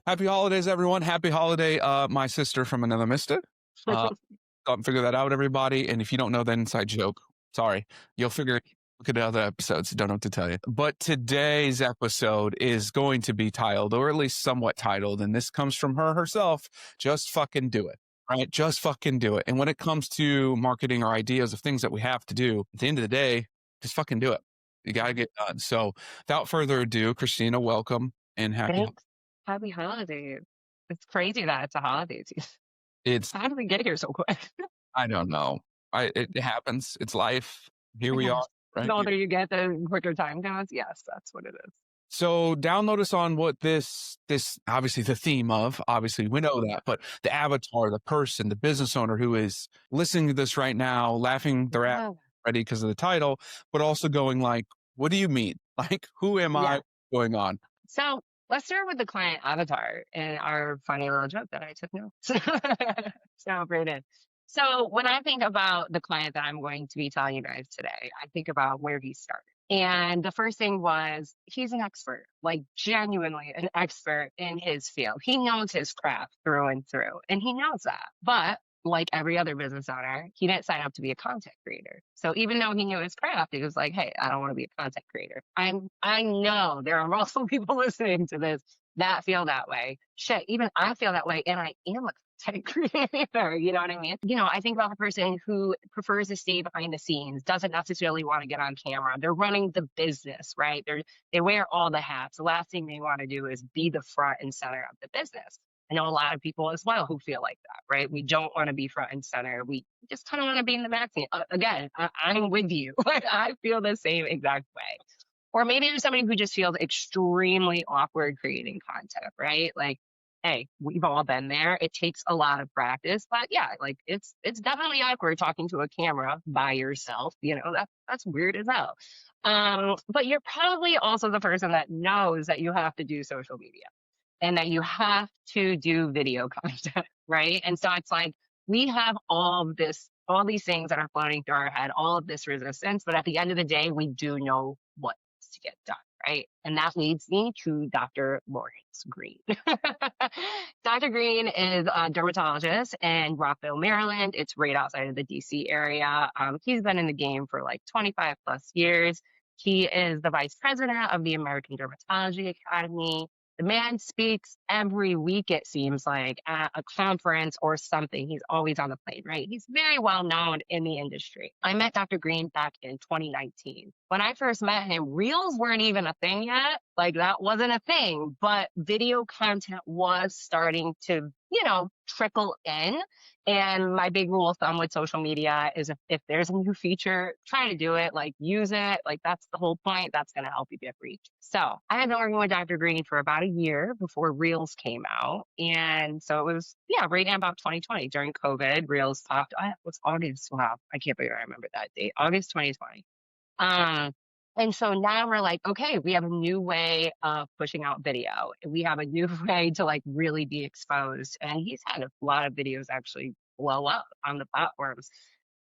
Happy holidays, everyone. Happy holiday, my sister from another mister. Figure that out, everybody. And if you don't know that inside joke, sorry, you'll figure it. Look at the other episodes. Don't know what to tell you. But today's episode is going to be titled, or at least somewhat titled, and this comes from her herself. Just fucking do it. Right? Just fucking do it. And when it comes to marketing or ideas of things that we have to do, at the end of the day, just fucking do it. You got to get done. So without further ado, Kristina, welcome and happy. Thanks. Happy holidays. It's crazy that it's a holiday season. It's, How did we get here so quick? I don't know. It happens. It's life. Here we are. Right The older here. you get, the quicker time goes. Yes, that's what it is. So download us on what this obviously the theme of, obviously we know that, but the avatar, the person, the business owner who is listening to this right now, laughing their ass Oh, already because of the title, but also going like, what do you mean? Like, who am yeah. I going on? So let's start with the client avatar and our funny little joke that I took notes. So bring it in. So when I think about the client that I'm going to be telling you guys today, I think about where he started. And the first thing was he's an expert, like genuinely an expert in his field. He knows his craft through and through, and he knows that. But like every other business owner, he didn't sign up to be a content creator. So even though he knew his craft, he was like, hey, I don't want to be a content creator. I know there are multiple people listening to this that feel that way. Shit, even I feel that way, and I am a content creator. You know what I mean? I think about the person who prefers to stay behind the scenes, doesn't necessarily want to get on camera. They're running the business, right? They wear all the hats. The last thing they want to do is be the front and center of the business. I know a lot of people as well who feel like that, right? We don't want to be front and center. We just kind of want to be in the magazine. Again, I'm with you. I feel the same exact way. Or maybe you're somebody who just feels extremely awkward creating content, right? Like, hey, we've all been there. It takes a lot of practice, but yeah, like it's definitely awkward talking to a camera by yourself. That's weird as hell. But you're probably also the person that knows that you have to do social media and that you have to do video content, right? And so it's like we have all these things that are floating through our head, all of this resistance, but at the end of the day, we do know what needs to get done, right? And that leads me to Dr. Lawrence Green. Dr. Green is a dermatologist in Rockville, Maryland. It's right outside of the DC area. He's been in the game for like 25 plus years. He is the vice president of the American Dermatology Academy. The man speaks every week, it seems like, at a conference or something. He's always on the plane, right? He's very well known in the industry. I met Dr. Green back in 2019. When I first met him, reels weren't even a thing yet. Like, that wasn't a thing, but video content was starting to, trickle in. And my big rule of thumb with social media is if there's a new feature, try to do it, like use it. Like that's the whole point. That's going to help you get reach. So I had been working with Dr. Green for about a year before Reels came out. And so it was, right now about 2020 during COVID, Reels popped. What's August? Wow. I can't believe I remember that date. August 2020. And so now we're like, okay, we have a new way of pushing out video. We have a new way to like really be exposed. And he's had a lot of videos actually blow up on the platforms.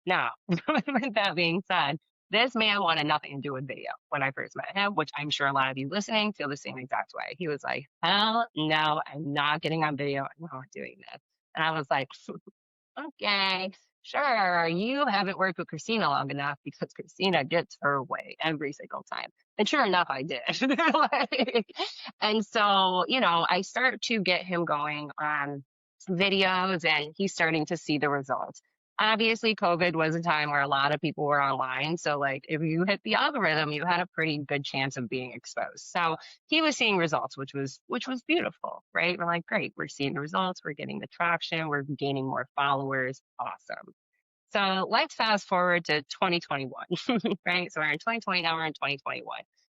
Now, with that being said, this man wanted nothing to do with video when I first met him, which I'm sure a lot of you listening feel the same exact way. He was like, hell no, I'm not getting on video. I'm not doing this. And I was like, okay, sure, you haven't worked with Kristina long enough because Kristina gets her way every single time. And sure enough, I did. And so, I start to get him going on videos and he's starting to see the results. Obviously, COVID was a time where a lot of people were online. So, like, if you hit the algorithm, you had a pretty good chance of being exposed. So he was seeing results, which was beautiful, right? We're like, great, we're seeing the results, we're getting the traction, we're gaining more followers. Awesome. So let's fast forward to 2021, right? So we're in 2020, now we're in 2021.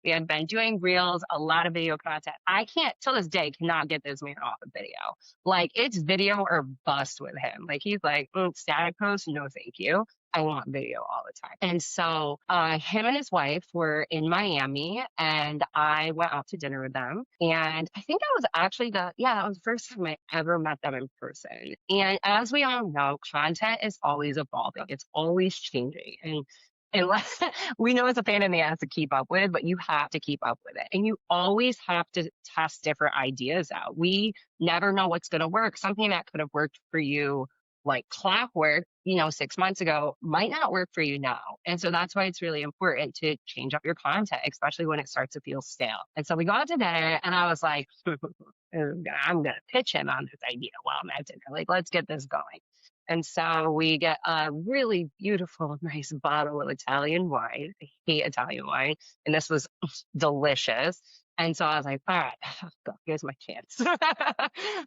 We have been doing reels, a lot of video content. I can't, till this day, cannot get this man off of video. Like, it's video or bust with him. Like, he's like, static post, no thank you. I want video all the time. And so him and his wife were in Miami and I went out to dinner with them. And I think that was actually that was the first time I ever met them in person. And as we all know, content is always evolving. It's always changing. And unless we know it's a pain in the ass to keep up with, but you have to keep up with it. And you always have to test different ideas out. We never know what's going to work. Something that could have worked for you like clockwork, 6 months ago might not work for you now. And so that's why it's really important to change up your content, especially when it starts to feel stale. And so we go out to dinner and I was like, I'm going to pitch him on this idea while I'm at dinner. Like, let's get this going. And so we get a really beautiful, nice bottle of Italian wine. I hate Italian wine. And this was delicious. And so I was like, all right, here's my chance.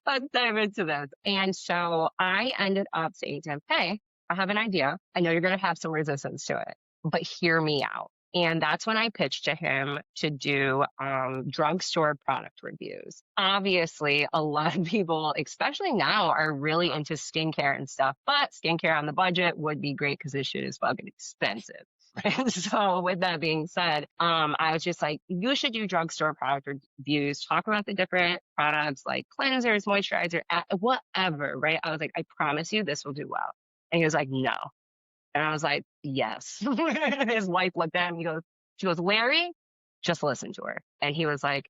Let's dive into this. And so I ended up saying to him, hey, I have an idea. I know you're going to have some resistance to it, but hear me out. And that's when I pitched to him to do drugstore product reviews. Obviously, a lot of people, especially now, are really into skincare and stuff, but skincare on the budget would be great because this shit is fucking expensive. And so with that being said, I was just like, you should do drugstore product reviews, talk about the different products like cleansers, moisturizer, whatever, right? I was like, I promise you this will do well. And he was like, no. And I was like, yes. His wife looked at him. She goes, Larry, just listen to her. And he was like,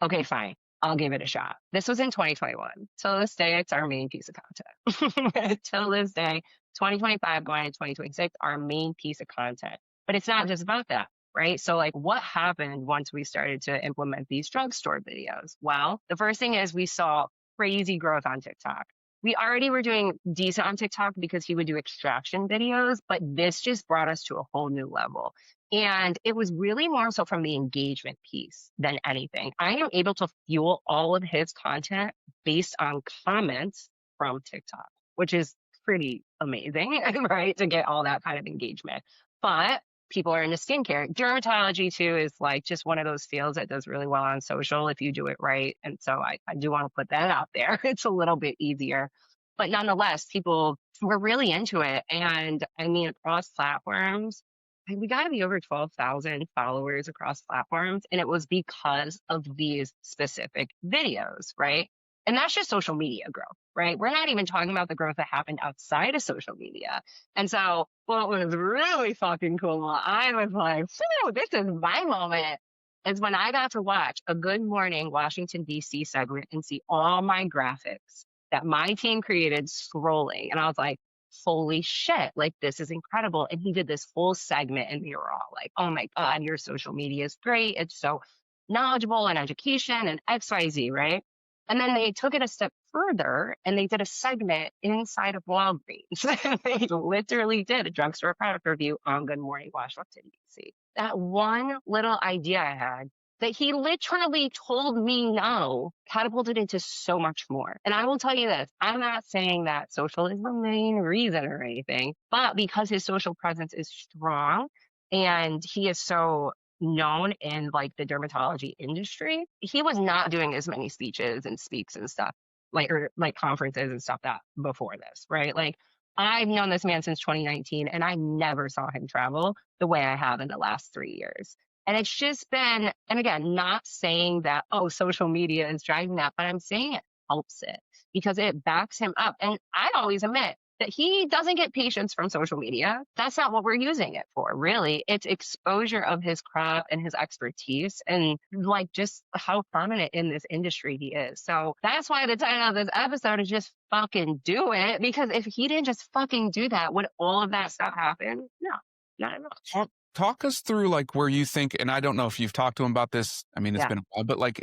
okay, fine. I'll give it a shot. This was in 2021. Till this day, it's our main piece of content. Till this day, 2025 going into 2026, our main piece of content. But it's not just about that, right? So like what happened once we started to implement these drugstore videos? Well, the first thing is we saw crazy growth on TikTok. We already were doing decent on TikTok because he would do extraction videos, but this just brought us to a whole new level. And it was really more so from the engagement piece than anything. I am able to fuel all of his content based on comments from TikTok, which is pretty amazing, right? To get all that kind of engagement. But people are into skincare. Dermatology too is like just one of those fields that does really well on social if you do it right. And so I do want to put that out there. It's a little bit easier. But nonetheless, people were really into it. And I mean, across platforms, we got to be over 12,000 followers across platforms. And it was because of these specific videos, right? And that's just social media growth, right? We're not even talking about the growth that happened outside of social media. And so what was really fucking cool, I was like, this is my moment, is when I got to watch a Good Morning Washington, D.C. segment and see all my graphics that my team created scrolling. And I was like, holy shit, like this is incredible. And he did this whole segment and we were all like, oh my God, your social media is great. It's so knowledgeable and education and XYZ, right? And then they took it a step further and they did a segment inside of Walgreens. They literally did a drugstore product review on Good Morning Washington, D.C. That one little idea I had that he literally told me no catapulted into so much more. And I will tell you this, I'm not saying that social is the main reason or anything, but because his social presence is strong and he is so known in like the dermatology industry, he was not doing as many speeches and speaks and stuff or like conferences and stuff that before this, right? Like I've known this man since 2019 and I never saw him travel the way I have in the last 3 years. And it's just been, and again, not saying that, oh, social media is driving that, but I'm saying it helps it because it backs him up. And I always admit, that he doesn't get patients from social media. That's not what we're using it for, really. It's exposure of his craft and his expertise and like just how prominent in this industry he is. So that's why the title of this episode is just fucking do it. Because if he didn't just fucking do that, would all of that stuff happen? No, not at all. Talk us through like where you think, and I don't know if you've talked to him about this. I mean, it's been a while, but like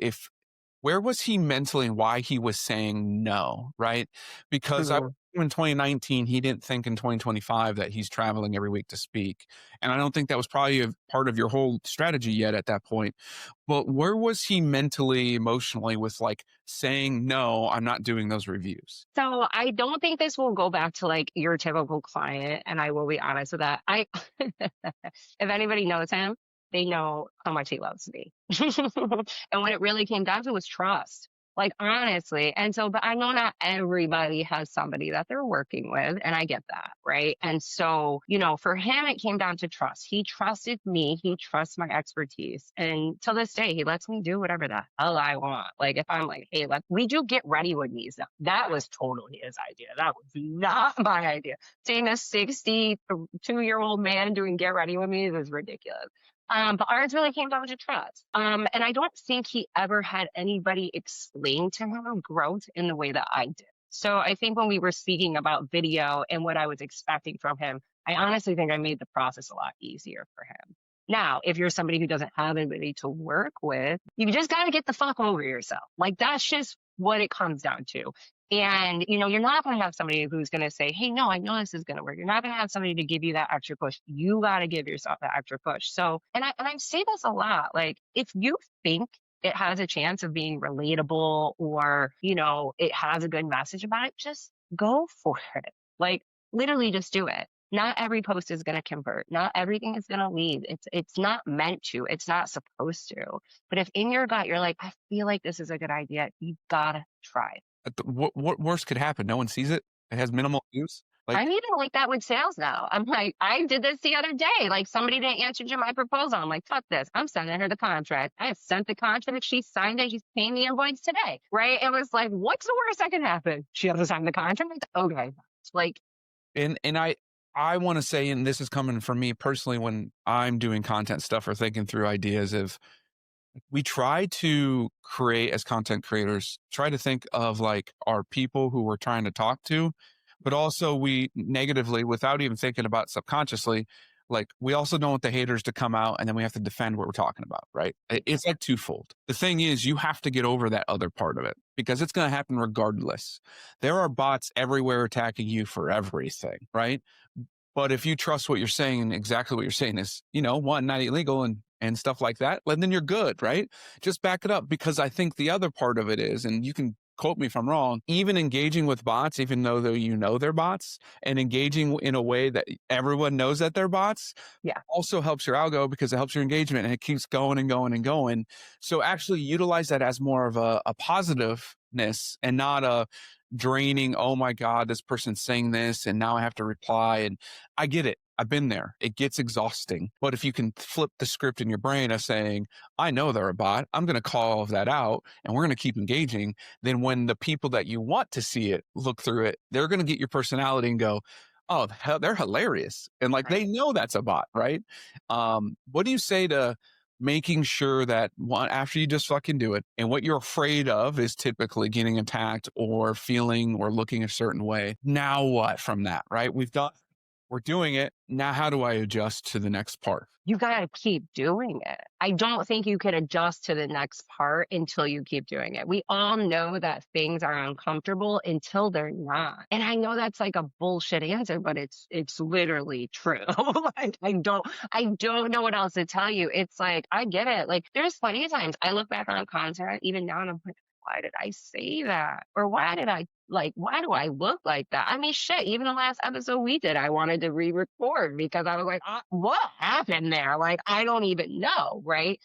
where was he mentally and why he was saying no, right? Because in 2019, he didn't think in 2025 that he's traveling every week to speak. And I don't think that was probably a part of your whole strategy yet at that point. But where was he mentally, emotionally with like saying, no, I'm not doing those reviews? So I don't think this will go back to like your typical client. And I will be honest with that. If anybody knows him, they know how much he loves me. And when it really came down to it was trust. Like, honestly. And so, but I know not everybody has somebody that they're working with, and I get that, right? And so, for him, it came down to trust. He trusted me, he trusts my expertise. And to this day, he lets me do whatever the hell I want. Like, if I'm like, hey, we do get ready with me. So that was totally his idea. That was not my idea. Seeing a 62-year-old man doing get ready with me is ridiculous. But ours really came down to trust. And I don't think he ever had anybody explain to him growth in the way that I did. So I think when we were speaking about video and what I was expecting from him, I honestly think I made the process a lot easier for him. Now, if you're somebody who doesn't have anybody to work with, you just got to get the fuck over yourself. Like, that's just what it comes down to. And, you're not going to have somebody who's going to say, hey, no, I know this is going to work. You're not going to have somebody to give you that extra push. You got to give yourself that extra push. So, and I say this a lot, like, if you think it has a chance of being relatable or, it has a good message about it, just go for it. Like, literally just do it. Not every post is going to convert. Not everything is going to lead. It's not meant to. It's not supposed to. But if in your gut you're like, I feel like this is a good idea, you gotta try. What worse could happen? No one sees it. It has minimal views. Like, I'm even like that with sales now. I'm like, I did this the other day. Like, somebody didn't answer to my proposal. I'm like, fuck this. I'm sending her the contract. I sent the contract. She signed it. She's paying the invoice today. Right. It was like, what's the worst that can happen? She has to sign the contract. Okay. Like, and I want to say, and this is coming from me personally, when I'm doing content stuff or thinking through ideas of, we try to create, as content creators, try to think of like our people who we're trying to talk to, but also we negatively, without even thinking about subconsciously, like we also don't want the haters to come out and then we have to defend what we're talking about, right? It's like twofold. The thing is, you have to get over that other part of it because it's going to happen regardless. There are bots everywhere attacking you for everything, right? But if you trust what you're saying and exactly what you're saying is, one, not illegal and stuff like that, then you're good, right? Just back it up, because I think the other part of it is, and you can quote me if I'm wrong, even engaging with bots, even though they're bots, and engaging in a way that everyone knows that they're bots, yeah. also helps your algo because it helps your engagement and it keeps going and going and going. So actually utilize that as more of a positiveness and not a draining, oh my God, this person's saying this and now I have to reply. And I get it. I've been there. It gets exhausting. But if you can flip the script in your brain of saying, I know they're a bot, I'm going to call all of that out and we're going to keep engaging, then when the people that you want to see it look through it, they're going to get your personality and go, oh, they're hilarious. And like, they know that's a bot, right? What do you say to making sure that after you just fucking do it, and what you're afraid of is typically getting attacked or feeling or looking a certain way? Now what from that, right? We're doing it. Now, how do I adjust to the next part? You got to keep doing it. I don't think you can adjust to the next part until you keep doing it. We all know that things are uncomfortable until they're not. And I know that's like a bullshit answer, but it's literally true. Like, I don't know what else to tell you. It's like, I get it. Like, there's plenty of times I look back on content even now and I'm like, why did I say that? Or why do I look like that? I mean, shit, even the last episode we did, I wanted to re-record because I was like, what happened there? Like, I don't even know, right?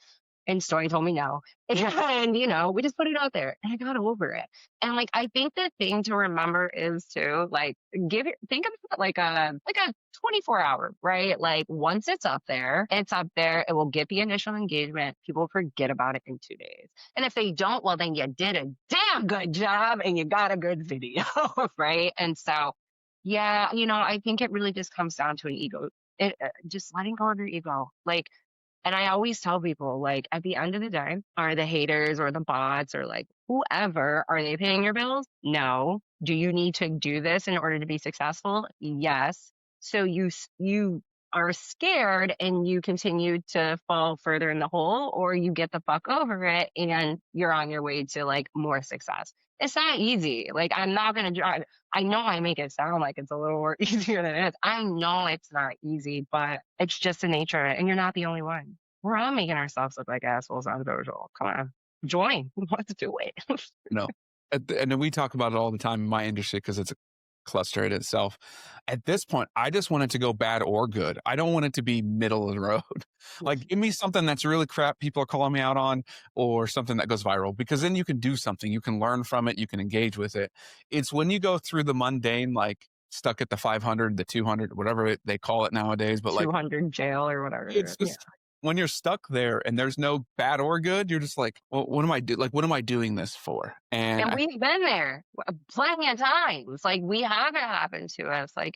And Story told me no. And, we just put it out there and I got over it. And like, I think the thing to remember is to like, think of it like a 24-hour, right? Like, once it's up there, it will get the initial engagement. People forget about it in 2 days. And if they don't, well, then you did a damn good job and you got a good video, right? And so, yeah, I think it really just comes down to an ego. Just letting go of your ego. Like, and I always tell people, like, at the end of the day, are the haters or the bots or like whoever, are they paying your bills? No. Do you need to do this in order to be successful? Yes. So you are scared and you continue to fall further in the hole, or you get the fuck over it and you're on your way to like more success. It's not easy. Like, I'm not going to drive. I know I make it sound like it's a little more easier than it is. I know it's not easy, but it's just the nature of it. And you're not the only one. We're all making ourselves look like assholes on social. Come on, join. Let's do it. No. And then we talk about it all the time in my industry because it's cluster it itself. At this point, I just want it to go bad or good. I don't want it to be middle of the road. Like, give me something that's really crap people are calling me out on, or something that goes viral, because then you can do something. You can learn from it. You can engage with it. It's when you go through the mundane, like stuck at the 500, the 200, whatever they call it nowadays, but like 200 jail or it's whatever. Yeah. just when you're stuck there and there's no bad or good, you're just like, well, what am I do? Like, what am I doing this for? And And I, we've been there plenty of times. Like we have it happen to us. Like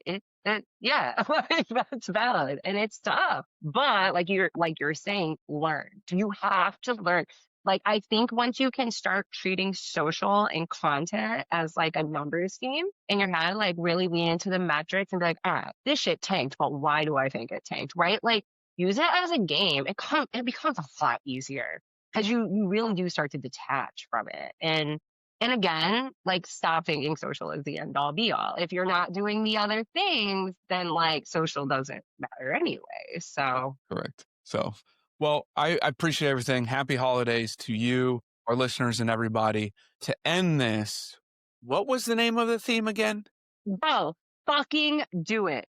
yeah, like that's valid and it's tough. But like you're saying, learn. You have to learn. Like I think once you can start treating social and content as like a numbers game in your head, like really lean into the metrics and be like, this shit tanked, but why do I think it tanked? Right? Like use it as a game. It becomes a lot easier because you really do start to detach from it. And again, like stop thinking social is the end all be all. If you're not doing the other things, then like social doesn't matter anyway. So correct. So, well, I appreciate everything. Happy holidays to you, our listeners, and everybody. To end this, what was the name of the theme again? go fucking do it.